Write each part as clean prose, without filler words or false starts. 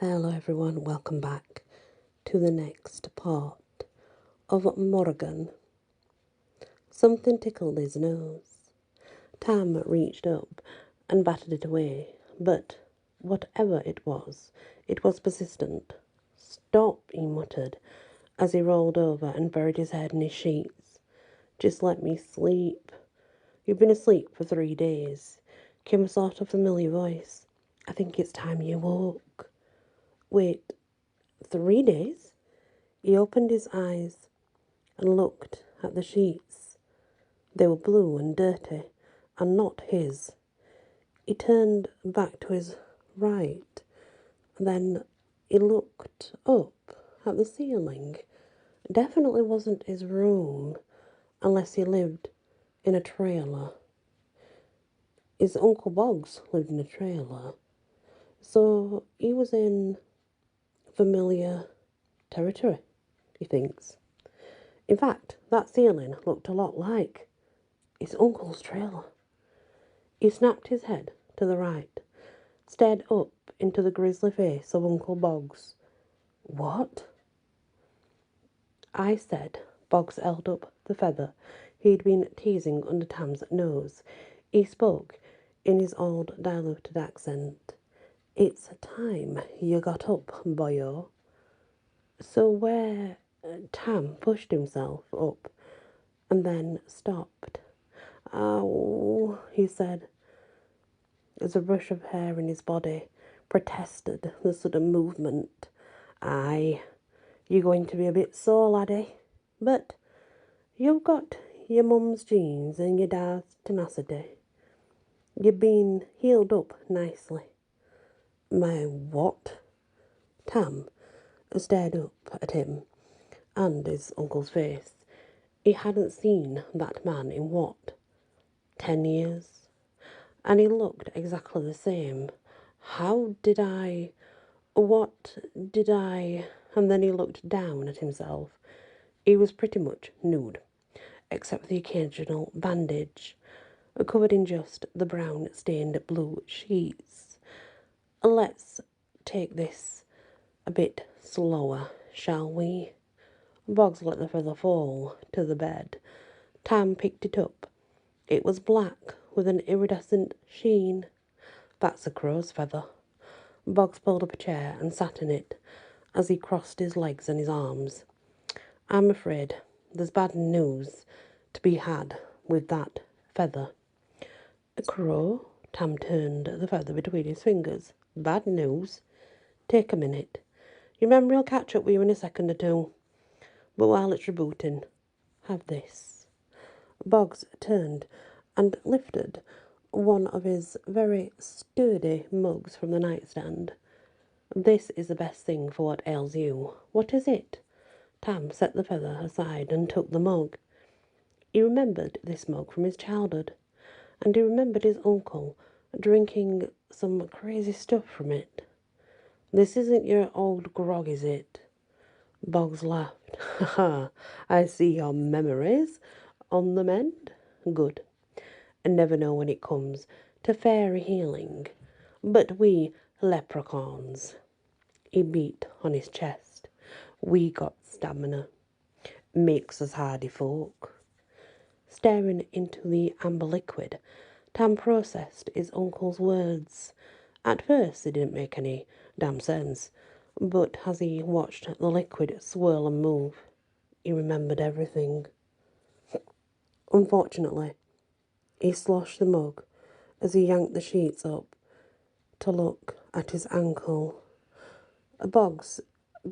Hello everyone, welcome back to the next part of Morrigan. Something tickled his nose. Tam reached up and batted it away, but whatever it was persistent. Stop, he muttered, as he rolled over and buried his head in his sheets. Just let me sleep. You've been asleep for 3 days, came a sort of familiar voice. I think it's time you woke. Wait, 3 days? He opened his eyes and looked at the sheets. They were blue and dirty, and not his. He turned back to his right. Then he looked up at the ceiling. It definitely wasn't his room, unless he lived in a trailer. His Uncle Boggs lived in a trailer. So he was in familiar territory, he thinks. In fact, that ceiling looked a lot like his uncle's trailer. He snapped his head to the right, stared up into the grisly face of Uncle Boggs. What? I said. Boggs held up the feather he'd been teasing under Tam's nose. He spoke in his old diluted accent. It's time you got up, boyo. So where... Tam pushed himself up and then stopped. Ow, he said, as a rush of hair in his body protested the sudden movement. Aye, you're going to be a bit sore, laddie, but you've got your mum's genes and your dad's tenacity. You've been healed up nicely. My what? Tam stared up at him and his uncle's face. He hadn't seen that man in what, 10 years? And he looked exactly the same. What did I... And then he looked down at himself. He was pretty much nude, except for the occasional bandage, covered in just the brown-stained blue sheets. Let's take this a bit slower, shall we? Boggs let the feather fall to the bed. Tam picked it up. It was black with an iridescent sheen. That's a crow's feather. Boggs pulled up a chair and sat in it as he crossed his legs and his arms. I'm afraid there's bad news to be had with that feather. A crow? Tam turned the feather between his fingers. Bad news? Take a minute. Your memory'll catch up with you in a second or two. But while it's rebooting, have this. Boggs turned and lifted one of his very sturdy mugs from the nightstand. This is the best thing for what ails you. What is it? Tam set the feather aside and took the mug. He remembered this mug from his childhood, and he remembered his uncle drinking some crazy stuff from it. This isn't your old grog, is it? Boggs laughed. Ha ha, I see your memories on the mend. Good. And never know when it comes to fairy healing. But we leprechauns, he beat on his chest, we got stamina. Makes us hardy folk. Staring into the amber liquid, Tam processed his uncle's words. At first they didn't make any damn sense, but as he watched the liquid swirl and move, he remembered everything. Unfortunately, he sloshed the mug as he yanked the sheets up to look at his ankle. Boggs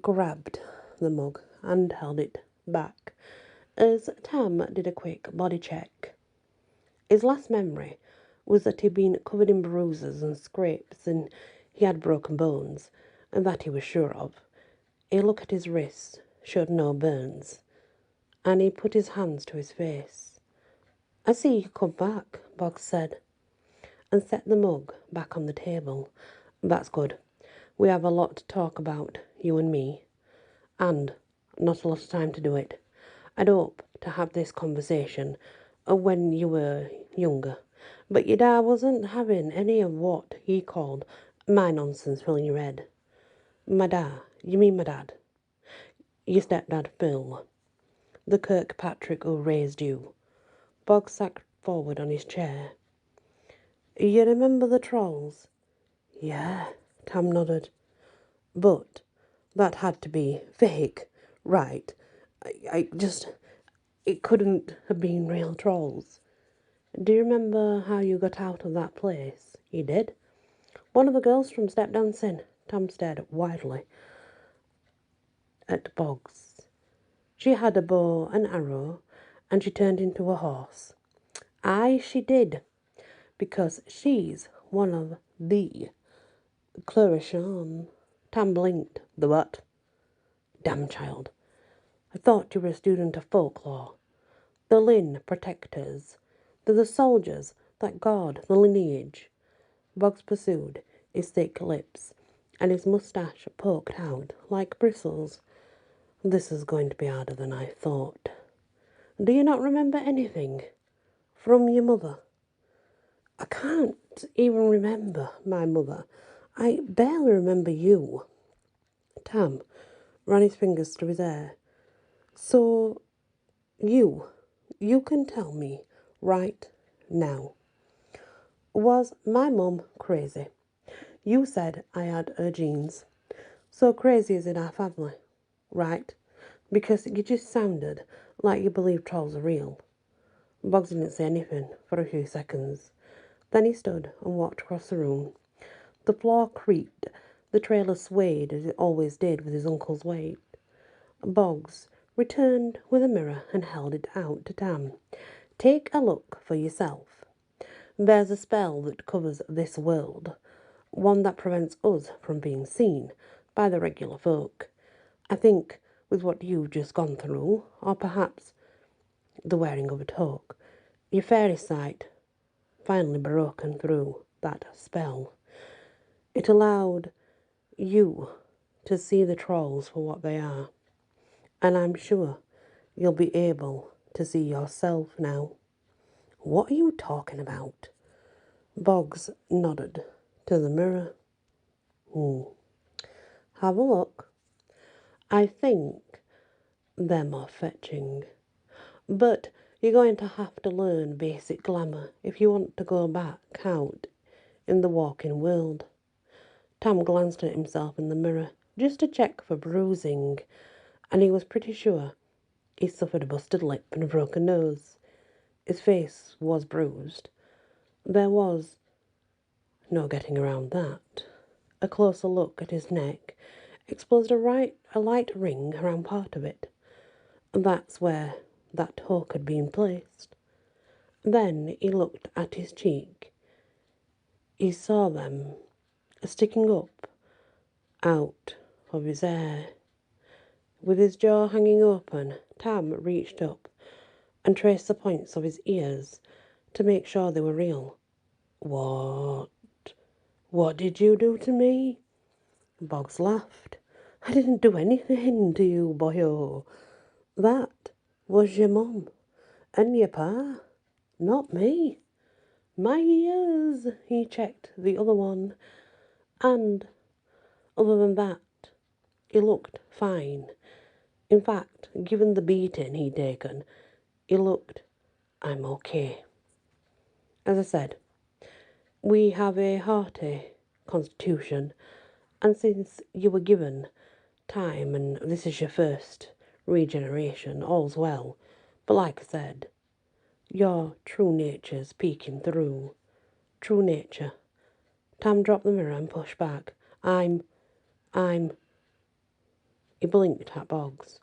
grabbed the mug and held it back as Tam did a quick body check. His last memory was that he'd been covered in bruises and scrapes and he had broken bones, and that he was sure of. A look at his wrists showed no burns, and he put his hands to his face. I see you come back, Boggs said, and set the mug back on the table. That's good. We have a lot to talk about, you and me, and not a lot of time to do it. I'd hope to have this conversation when you were younger, but your dad wasn't having any of what he called my nonsense filling your head. You mean my dad? Your stepdad, Phil. The Kirkpatrick who raised you. Boggs sat forward on his chair. You remember the trolls? Yeah, Tam nodded. But that had to be fake, right? It couldn't have been real trolls. Do you remember how you got out of that place? You did? One of the girls from Step Dancing. Tam stared wildly at Boggs. She had a bow and arrow, and she turned into a horse. Aye, she did, because she's one of the Clarishon. Tam blinked. The what? Damn child. I thought you were a student of folklore. The Lynn protectors. They're the soldiers that guard the lineage. Boggs pursued, his thick lips, and his moustache poked out like bristles. This is going to be harder than I thought. Do you not remember anything? From your mother? I can't even remember my mother. I barely remember you. Tam ran his fingers through his hair. So, you can tell me right now. Was my mum crazy? You said I had her genes. So crazy is in our family, right? Because you just sounded like you believe trolls are real. Boggs didn't say anything for a few seconds. Then he stood and walked across the room. The floor creaked. The trailer swayed as it always did with his uncle's weight. Boggs returned with a mirror and held it out to Tam. Take a look for yourself. There's a spell that covers this world, one that prevents us from being seen by the regular folk. I think with what you've just gone through, or perhaps the wearing of a toque, your fairy sight finally broken through that spell. It allowed you to see the trolls for what they are, and I'm sure you'll be able to see yourself now. What are you talking about? Boggs nodded to the mirror. Have a look. I think they're more fetching. But you're going to have to learn basic glamour if you want to go back out in the walking world. Tam glanced at himself in the mirror just to check for bruising, and he was pretty sure he suffered a busted lip and a broken nose. His face was bruised. There was no getting around that. A closer look at his neck exposed a light ring around part of it, and that's where that toque had been placed. Then he looked at his cheek. He saw them sticking up out of his hair. With his jaw hanging open, Tam reached up and traced the points of his ears to make sure they were real. What? What did you do to me? Boggs laughed. I didn't do anything to you, boyo. That was your mum and your pa, not me. My ears, he checked the other one, and other than that, he looked fine. In fact, given the beating he'd taken, he looked, I'm okay. As I said, we have a hearty constitution, and since you were given time and this is your first regeneration, all's well. But like I said, your true nature's peeking through. True nature. Tam dropped the mirror and pushed back. I'm... He blinked at Boggs.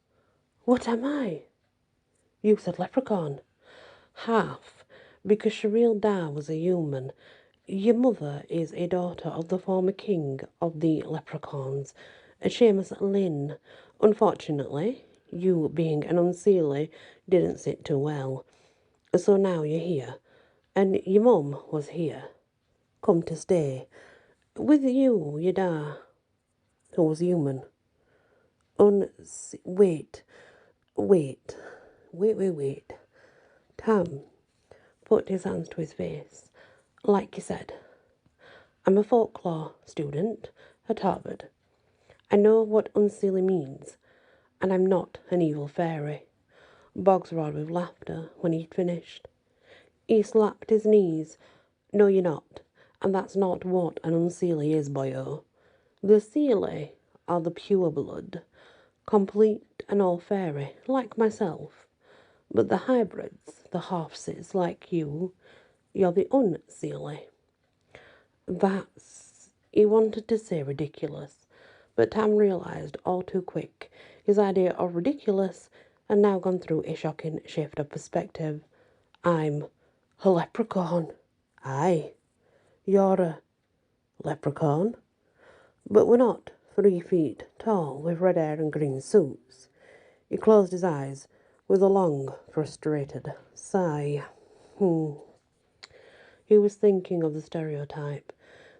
What am I? You said leprechaun. Half, because Shereel Dar was a human. Your mother is a daughter of the former king of the leprechauns, Seamus Lynn. Unfortunately, you being an unseelie didn't sit too well. So now you're here, and your mum was here, come to stay. With you, your da, who was human. Wait, wait, wait. Tam put his hands to his face. Like you said, I'm a folklore student at Harvard. I know what unseelie means, and I'm not an evil fairy. Boggs roared with laughter when he'd finished. He slapped his knees. No, you're not, and that's not what an unseelie is, boyo. The seelie are the pure blood, complete and all fairy, like myself. But the hybrids, the halfsies like you're the unseelie. That's, he wanted to say ridiculous, but Tam realised all too quick his idea of ridiculous had now gone through a shocking shift of perspective. I'm a leprechaun. Aye, you're a leprechaun. But we're not 3 feet tall with red hair and green suits. He closed his eyes with a long, frustrated sigh. He was thinking of the stereotype,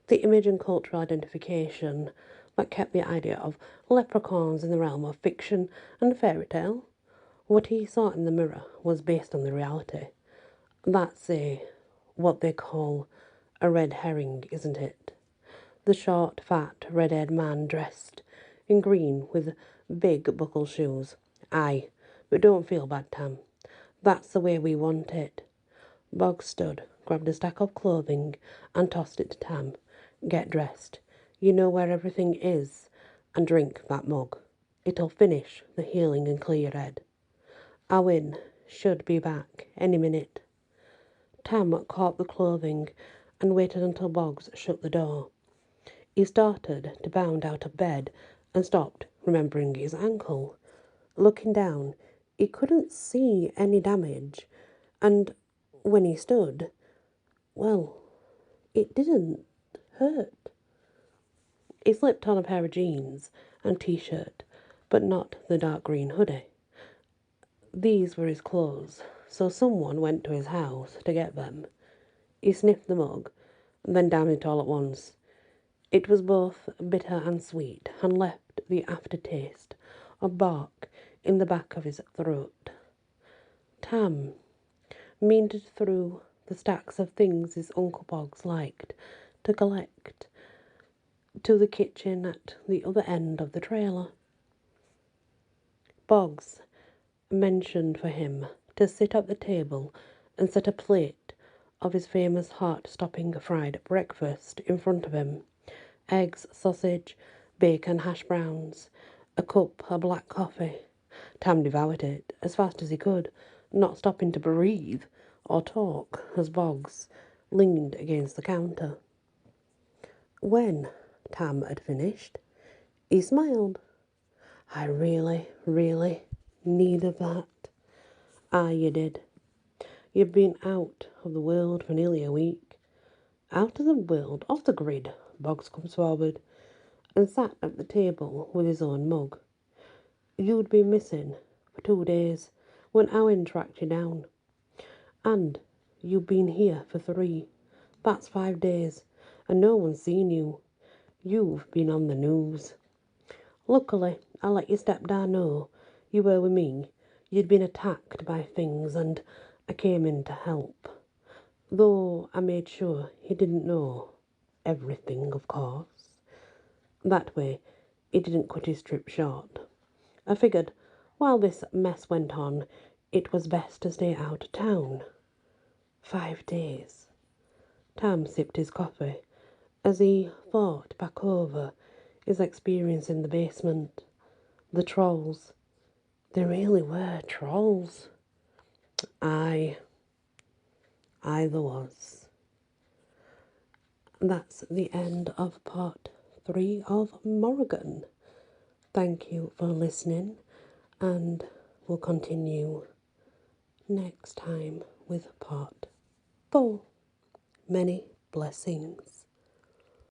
the image and cultural identification that kept the idea of leprechauns in the realm of fiction and fairy tale. What he saw in the mirror was based on the reality. That's what they call a red herring, isn't it? The short, fat, red-haired man dressed in green with big buckle shoes. Aye, but don't feel bad, Tam. That's the way we want it. Boggs stood, grabbed a stack of clothing, and tossed it to Tam. Get dressed. You know where everything is, and drink that mug. It'll finish the healing and clear your head. Owen should be back any minute. Tam caught the clothing and waited until Boggs shut the door. He started to bound out of bed and stopped, remembering his ankle. Looking down, he couldn't see any damage, and when he stood, well, it didn't hurt. He slipped on a pair of jeans and t-shirt, but not the dark green hoodie. These were his clothes, so someone went to his house to get them. He sniffed the mug, and then downed it all at once. It was both bitter and sweet, and left the aftertaste of bark in the back of his throat. Tam meandered through the stacks of things his Uncle Boggs liked to collect to the kitchen at the other end of the trailer. Boggs mentioned for him to sit at the table and set a plate of his famous heart-stopping fried breakfast in front of him. Eggs, sausage, bacon, hash browns, a cup of black coffee. Tam devoured it as fast as he could, not stopping to breathe or talk as Boggs leaned against the counter. When Tam had finished, he smiled. I really, really needed that. Ah, you did. You've been out of the world for nearly a week. Out of the world, off the grid. Boggs comes forward and sat at the table with his own mug. You'd been missing for 2 days when Owen tracked you down. And you've been here for 3. That's 5 days, and no one's seen you. You've been on the news. Luckily, I let your stepdad know you were with me. You'd been attacked by things, and I came in to help. Though I made sure he didn't know everything, of course. That way, he didn't cut his trip short. I figured, while this mess went on, it was best to stay out of town. 5 days. Tam sipped his coffee as he thought back over his experience in the basement. The trolls. They really were trolls. Aye, there was. That's the end of part 3 of Morrigan. Thank you for listening, and we'll continue next time with part 4. Many blessings.